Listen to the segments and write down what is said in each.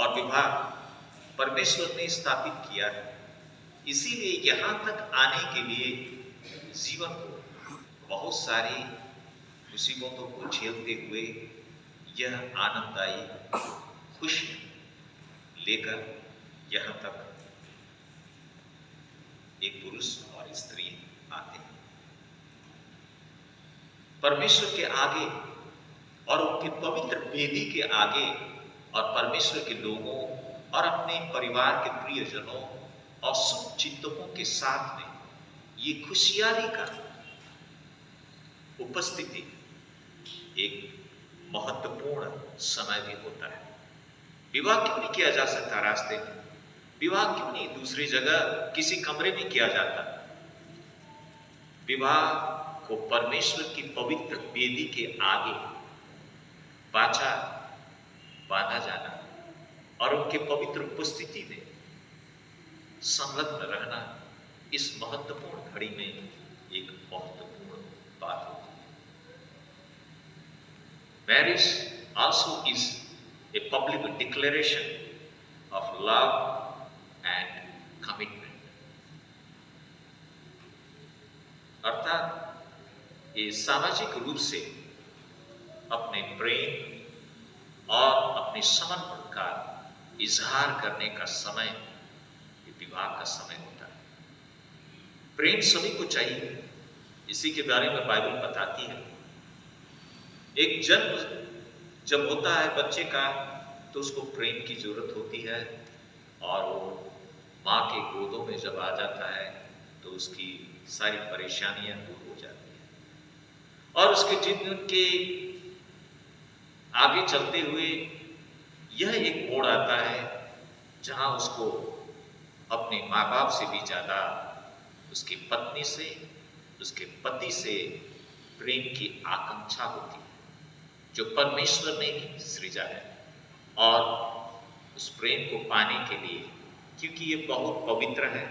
और विवाह परमेश्वर ने स्थापित किया है। इसीलिए यहां तक आने के लिए जीवन को बहुत सारी मुसीबतों को झेलते हुए यह आनंददायी खुशी लेकर यहां तक एक पुरुष और स्त्री आते हैं। परमेश्वर के आगे और उनके पवित्र वेदी के आगे और परमेश्वर के लोगों और अपने परिवार के प्रियजनों और शुभचिंतकों के साथ में ये खुशहाली का उपस्थिति एक महत्वपूर्ण समय भी होता है। विवाह क्यों नहीं किया जा सकता रास्ते में? विवाह क्यों नहीं दूसरी जगह किसी कमरे में किया जाता? विवाह को परमेश्वर की पवित्र वेदी के आगे बाचा बांधा जाना और उनके पवित्र उपस्थिति में संलग्न रहना इस महत्वपूर्ण घड़ी में एक महत्वपूर्ण बात होती है। Marriage also is a public declaration of love and commitment। अर्थात ये सामाजिक रूप से अपने प्रेम और अपने समर्पण का इजहार करने का समय ये विवाह का समय होता है। प्रेम सभी को चाहिए, इसी के बारे में बाइबल बताती है। एक जन्म जब होता है बच्चे का तो उसको प्रेम की जरूरत होती है और वो माँ के गोदों में जब आ जाता है तो उसकी सारी परेशानियां दूर हो जाती हैं और उसके जीवन के आगे चलते हुए यह एक मोड़ आता है जहां उसको अपने माँ बाप से भी ज्यादा उसकी पत्नी से, उसके पति से प्रेम की आकांक्षा होती है जो परमेश्वर ने सृजा है। और उस प्रेम को पाने के लिए, क्योंकि ये बहुत पवित्र है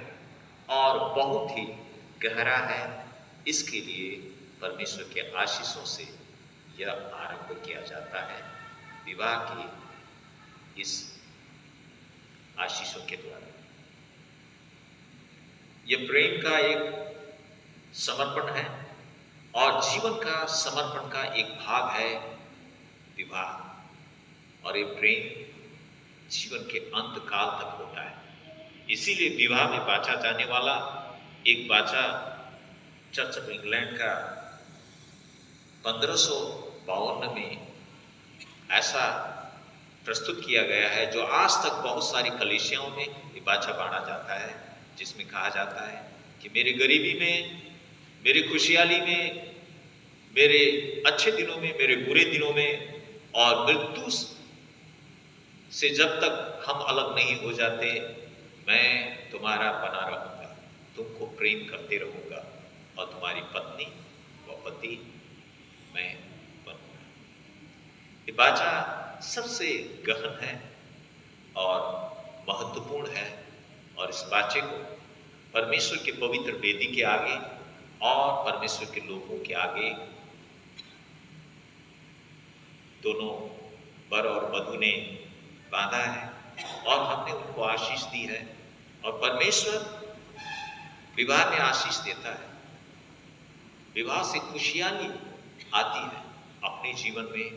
और बहुत ही गहरा है, इसके लिए परमेश्वर के आशीषों से यह आरंभ किया जाता है विवाह की इस आशीषों के द्वारा। यह प्रेम का एक समर्पण है और जीवन का समर्पण का एक भाग है विवाह। और ये प्रेम जीवन के अंत काल तक होता है। इसीलिए विवाह में बाचा जाने वाला एक बाचा चर्च ऑफ इंग्लैंड का 1552 में ऐसा प्रस्तुत किया गया है जो आज तक बहुत सारी कलीसियाओं में ये बाचा बांधा जाता है, जिसमें कहा जाता है कि मेरी गरीबी में, मेरी खुशहाली में, मेरे अच्छे दिनों में, मेरे बुरे दिनों में और मृत्यु से जब तक हम अलग नहीं हो जाते, मैं तुम्हारा बना रहूंगा, तुमको प्रेम करते रहूंगा और तुम्हारी पत्नी व पति मैं बनूंगा। ये बाचा सबसे गहन है और महत्वपूर्ण है और इस बाचे को परमेश्वर के पवित्र वेदी के आगे और परमेश्वर के लोगों के आगे दोनों वर और वधू ने बांधा है और हमने उनको आशीष दी है। और परमेश्वर विवाह में आशीष देता है। विवाह से खुशहाली आती है अपने जीवन में,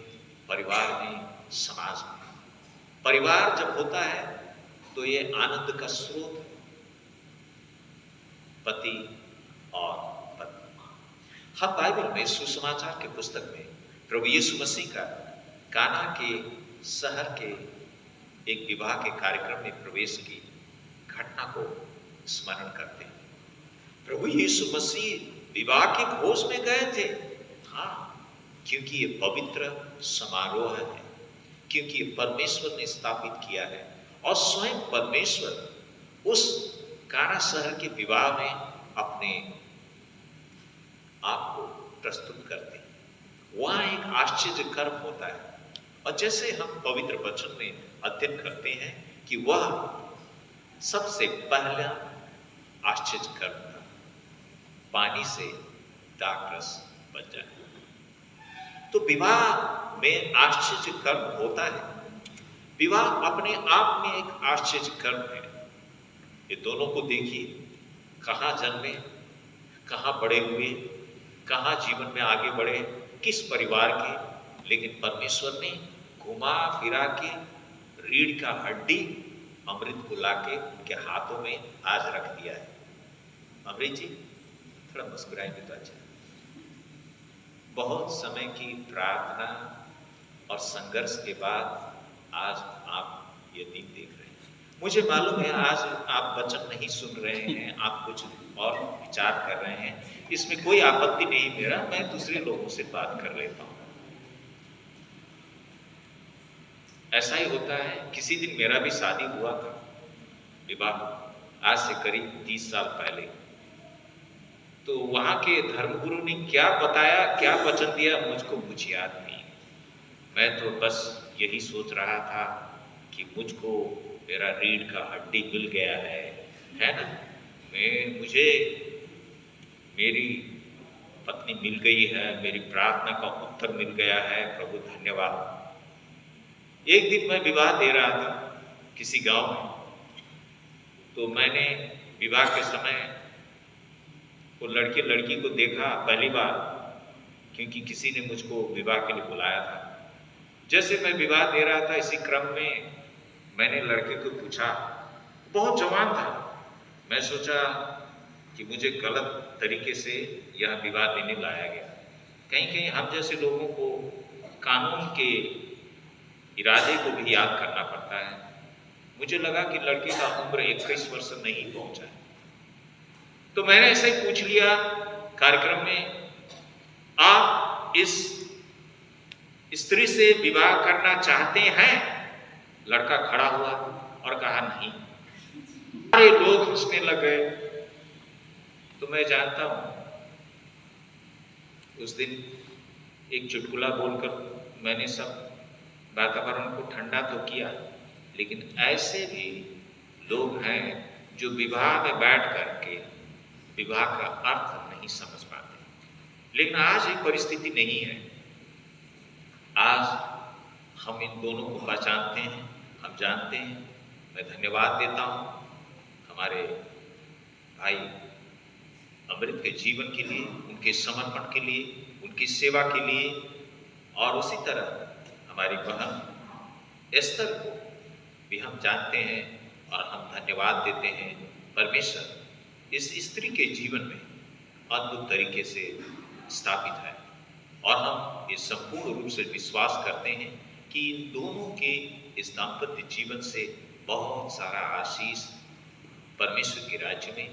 परिवार में, समाज में। परिवार जब होता है तो ये आनंद का स्रोत है, पति और पत्नी। हम बाइबल में सुसमाचार के पुस्तक में प्रभु यीशु मसीह का काना के शहर के एक विवाह के कार्यक्रम में प्रवेश की घटना को स्मरण करते हैं। प्रभु यीशु मसीह विवाह के भोज में गए थे, हाँ, क्योंकि ये पवित्र समारोह है, क्योंकि ये परमेश्वर ने स्थापित किया है और स्वयं परमेश्वर उस काना शहर के विवाह में अपने आप को प्रस्तुत करते हैं। वहां एक आश्चर्य कर्म होता है और जैसे हम पवित्र वचन में अध्ययन करते हैं कि वह सबसे पहला आश्चर्य कर्म था, पानी से दाखरस बन जाए। तो विवाह में आश्चर्य कर्म होता है विवाह अपने आप में एक आश्चर्य कर्म है। ये दोनों को देखिए, कहाँ जन्मे, कहाँ बड़े हुए, कहाँ जीवन में आगे बढ़े, किस परिवार के, लेकिन परमेश्वर ने घुमा फिरा के रीढ़ का हड्डी अमृत को लाके उनके हाथों में आज रख दिया है। अमृत जी थोड़ा मुस्कुराएंगे तो अच्छा। बहुत समय की प्रार्थना और संघर्ष के बाद आज आप ये दिन देख रहे हैं। मुझे मालूम है आज आप वचन नहीं सुन रहे हैं, आप कुछ और विचार कर रहे हैं, इसमें कोई आपत्ति नहीं मेरा, मैं दूसरे लोगों से बात कर लेता हूं। ऐसा ही होता है। किसी दिन मेरा भी शादी हुआ था, विवाह, आज से करीब 30 साल पहले। तो वहां के धर्मगुरु ने क्या बताया, क्या वचन दिया, मुझको कुछ याद नहीं। मैं तो बस यही सोच रहा था कि मुझको मेरा रीढ़ का हड्डी मिल गया है ना, मुझे मेरी पत्नी मिल गई है, मेरी प्रार्थना का उत्तर मिल गया है, प्रभु धन्यवाद। एक दिन मैं विवाह दे रहा था किसी गांव में, तो मैंने विवाह के समय वो लड़के लड़की को देखा पहली बार, क्योंकि किसी ने मुझको विवाह के लिए बुलाया था। जैसे मैं विवाह दे रहा था, इसी क्रम में मैंने लड़के को पूछा, बहुत जवान था, मैं सोचा कि मुझे गलत तरीके से यह विवाह देने लाया गया। कहीं कहीं हम जैसे लोगों को कानून के इरादे को भी याद करना पड़ता है। मुझे लगा कि लड़के का उम्र 21 वर्ष नहीं पहुंचा है, तो मैंने ऐसे ही पूछ लिया कार्यक्रम में, आप इस स्त्री से विवाह करना चाहते हैं? लड़का खड़ा हुआ और कहा नहीं। सारे लोग हंसने लगे। तो मैं जानता हूं उस दिन एक चुटकुला बोलकर मैंने सब वातावरण को ठंडा तो किया, लेकिन ऐसे भी लोग हैं जो विवाह में बैठ करके विवाह का अर्थ नहीं समझ पाते। लेकिन आज ये परिस्थिति नहीं है। आज हम इन दोनों को पहचानते हैं, हम जानते हैं। मैं धन्यवाद देता हूं हमारे भाई अमृत के जीवन के लिए, उनके समर्पण के लिए, उनकी सेवा के लिए, और उसी तरह हमारी बहन एस्तर को भी हम जानते हैं और हम धन्यवाद देते हैं। परमेश्वर इस स्त्री के जीवन में अद्भुत तरीके से स्थापित है, और हम इस संपूर्ण रूप से विश्वास करते हैं कि इन दोनों के इस दाम्पत्य जीवन से बहुत सारा आशीष परमेश्वर के राज्य में,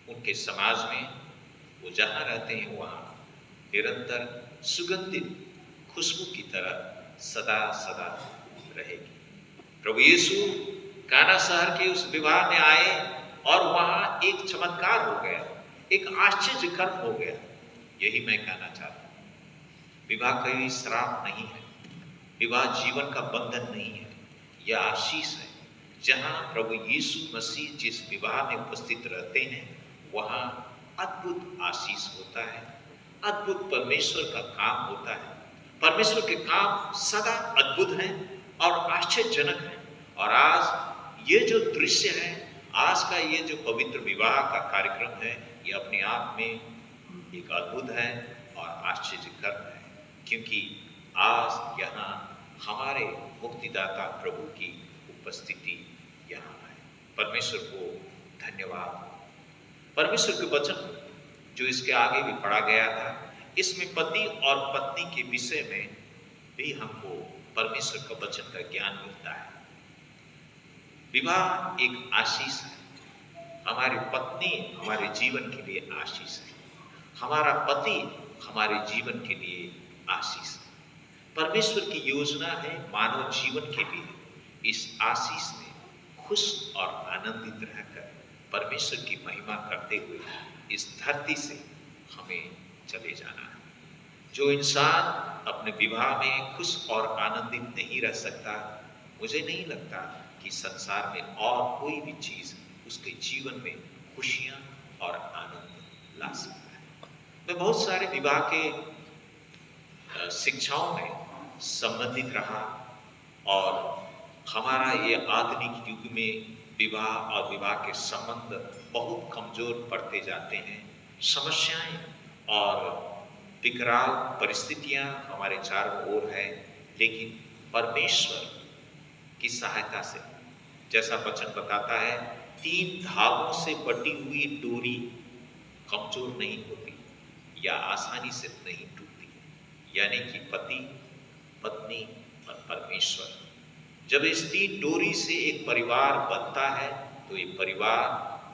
उनके समाज में, वो जहां रहते हैं वहां निरंतर सुगंधित खुशबू की तरह सदा सदा रहेगी। प्रभु यीशु काना शहर के उस विवाह में आए और वहां एक चमत्कार हो गया, एक आश्चर्य कर्म हो गया। यही मैं कहना चाहता हूं। विवाह कोई श्राप नहीं है, विवाह जीवन का बंधन नहीं है, यह आशीष है। जहां प्रभु यीशु मसीह जिस विवाह में उपस्थित रहते हैं, वहां अद्भुत आशीष होता है, अद्भुत परमेश्वर का काम होता है। परमेश्वर के काम सदा अद्भुत हैं और आश्चर्यजनक हैं। और आज ये जो दृश्य है, आज का ये जो पवित्र विवाह का कार्यक्रम है, ये अपने आप में एक अद्भुत है और आश्चर्यकर है, क्योंकि आज यहाँ हमारे मुक्तिदाता प्रभु की उपस्थिति यहाँ है। परमेश्वर को धन्यवाद। परमेश्वर के वचन जो इसके आगे भी पढ़ा गया था, इसमें पति और पत्नी के विषय में भी हमको परमेश्वर का वचन का ज्ञान मिलता है। विवाह एक आशीष है। हमारी पत्नी हमारे जीवन के लिए आशीष है, हमारा पति हमारे जीवन के लिए आशीष है। परमेश्वर की योजना है मानव जीवन के लिए इस आशीष में खुश और आनंदित रहकर परमेश्वर की महिमा करते हुए इस धरती से हमें चले जाना है। जो इंसान अपने विवाह में खुश और आनंदित नहीं रह सकता, मुझे नहीं लगता कि संसार में और कोई भी चीज उसके जीवन में खुशियां और आनंद ला सकता है। मैं बहुत सारे विवाह के शिक्षाओं में संबंधित रहा और हमारा ये आधुनिक युग में विवाह और विवाह के संबंध बहुत कमजोर पड़ते जाते हैं। समस्याएं और विकराल परिस्थितियां हमारे चारों ओर है, लेकिन परमेश्वर की सहायता से, जैसा वचन बताता है, 3 धागों से बटी हुई डोरी कमजोर नहीं होती या आसानी से नहीं टूटती, यानी कि पति, पत्नी और परमेश्वर। जब इस 3 डोरी से एक परिवार बनता है तो ये परिवार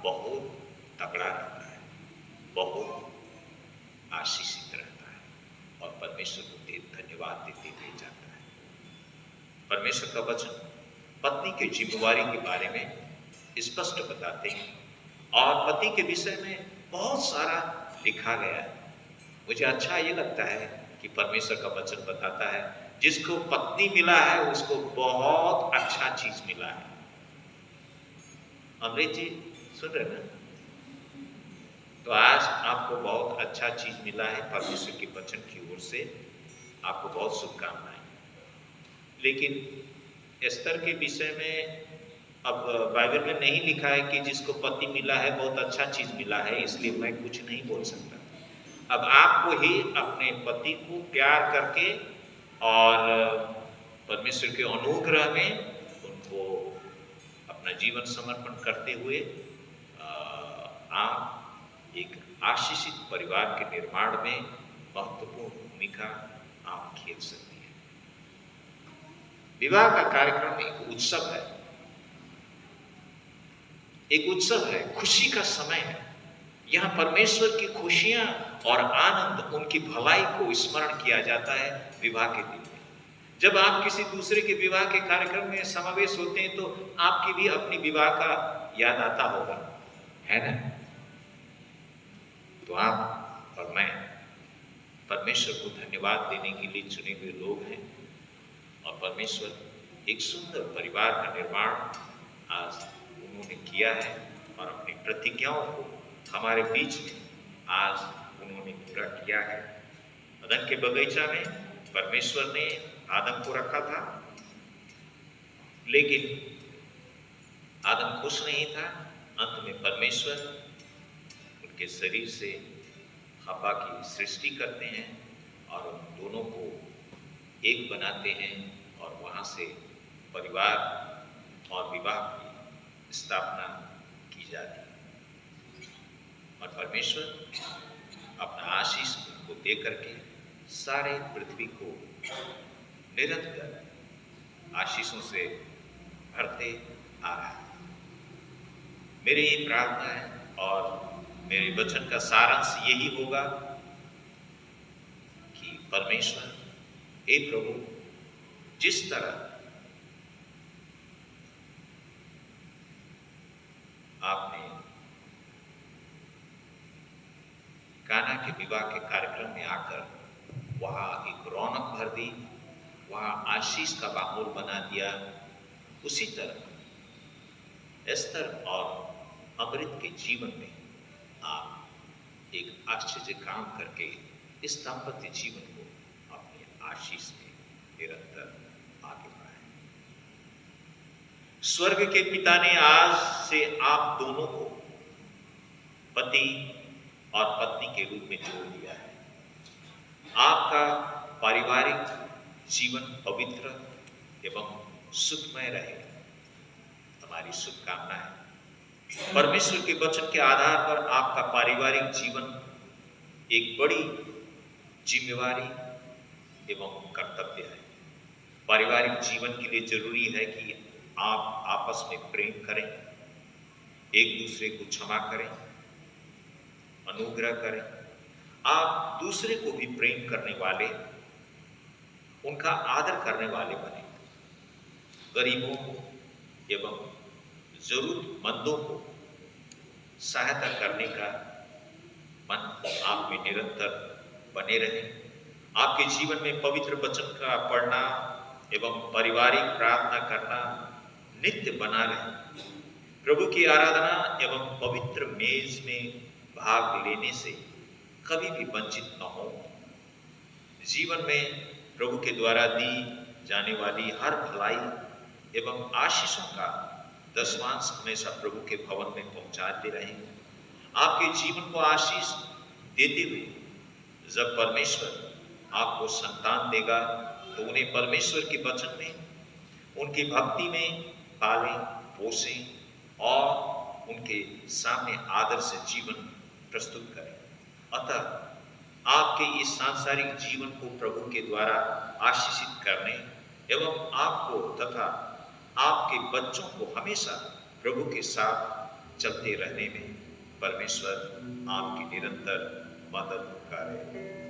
बहुत तगड़ा रहता है, बहुत आशीषित रहता है और परमेश्वर को धन्यवाद देते हुए जाता है। परमेश्वर का वचन पत्नी की जिम्मेवारी के बारे में स्पष्ट बताते हैं और पति के विषय में बहुत सारा लिखा गया है। मुझे अच्छा ये लगता है कि परमेश्वर का वचन बताता है जिसको पत्नी मिला है उसको बहुत अच्छा चीज मिला है। अमृत जी सुन रहे ना? तो आज आपको बहुत अच्छा चीज मिला है परमेश्वर के वचन की ओर से, आपको बहुत शुभकामनाएं। लेकिन एस्तर के विषय में अब बाइबल में नहीं लिखा है कि जिसको पति मिला है बहुत अच्छा चीज मिला है, इसलिए मैं कुछ नहीं बोल सकता। अब आपको ही अपने पति को प्यार करके और परमेश्वर के अनुग्रह में उनको अपना जीवन समर्पण करते हुए आप एक आशीषित परिवार के निर्माण में महत्वपूर्ण भूमिका आप खेल सकती हैं। विवाह का कार्यक्रम एक उत्सव है, एक उत्सव है, खुशी का समय है। यहाँ परमेश्वर की खुशियां और आनंद, उनकी भलाई को स्मरण किया जाता है विवाह के दिन में। जब आप किसी दूसरे के विवाह के कार्यक्रम में समावेश होते हैं तो आपकी भी अपनी विवाह का याद आता होगा, है ना? तो आप और मैं परमेश्वर को धन्यवाद देने के लिए चुने हुए लोग हैं और परमेश्वर एक सुंदर परिवार का निर्माण आज उन्होंने किया है और अपनी प्रतिज्ञाओं को हमारे बीच में आज उन्होंने पूरा किया है। अदन के बगीचा में परमेश्वर ने आदम को रखा था, लेकिन आदम खुश नहीं था। अंत में परमेश्वर उनके शरीर से हवा की सृष्टि करते हैं और उन दोनों को एक बनाते हैं और वहां से परिवार और विवाह की स्थापना की जाती है। और परमेश्वर अपना आशीष उनको दे करके सारे पृथ्वी को निरंतर आशीषों से भरते आ रहा है। मेरी ये प्रार्थना है और मेरे वचन का सारांश यही होगा कि परमेश्वर, हे प्रभु, जिस तरह आपने कान्हा के विवाह के कार्यक्रम में आकर वहां एक रौनक भर दी, वहां आशीष का माहौल बना दिया, उसी तरह एस्तर और अमृत के जीवन में आप एक आश्चर्य काम करके इस दाम्पत्य जीवन को अपने आशीष में निरंतर आगे बढ़ाएं। स्वर्ग के पिता ने आज से आप दोनों को पति और पत्नी के रूप में जोड़ दिया है। आपका पारिवारिक जीवन पवित्र एवं सुखमय रहे, हमारी शुभकामना है। परमेश्वर के वचन के आधार पर आपका पारिवारिक जीवन एक बड़ी जिम्मेवारी एवं कर्तव्य है। पारिवारिक जीवन के लिए जरूरी है कि आप आपस में प्रेम करें, एक दूसरे को क्षमा करें, अनुग्रह करें, आप दूसरे को भी प्रेम करने वाले, उनका आदर करने वाले बने, गरीबों को एवं जरूरतमंदों को सहायता करने का मन आप में निरंतर बने रहे। आपके जीवन में पवित्र वचन का पढ़ना एवं पारिवारिक प्रार्थना करना नित्य बना रहे। प्रभु की आराधना एवं पवित्र मेज में भाग लेने से कभी भी वंचित न हो। जीवन में प्रभु के द्वारा दी जाने वाली हर भलाई एवं आशीषों का दशमांश हमेशा प्रभु के भवन में पहुंचाते रहें। आपके जीवन को आशीष देते हुए जब परमेश्वर आपको संतान देगा तो उन्हें परमेश्वर के वचन में, उनकी भक्ति में पालें, पोसें और उनके सामने आदर से जीवन प्रस्तुत करें। अतः आपके इस सांसारिक जीवन को प्रभु के द्वारा आशीषित करने एवं आपको तथा आपके बच्चों को हमेशा प्रभु के साथ चलते रहने में परमेश्वर आपकी निरंतर मदद करे।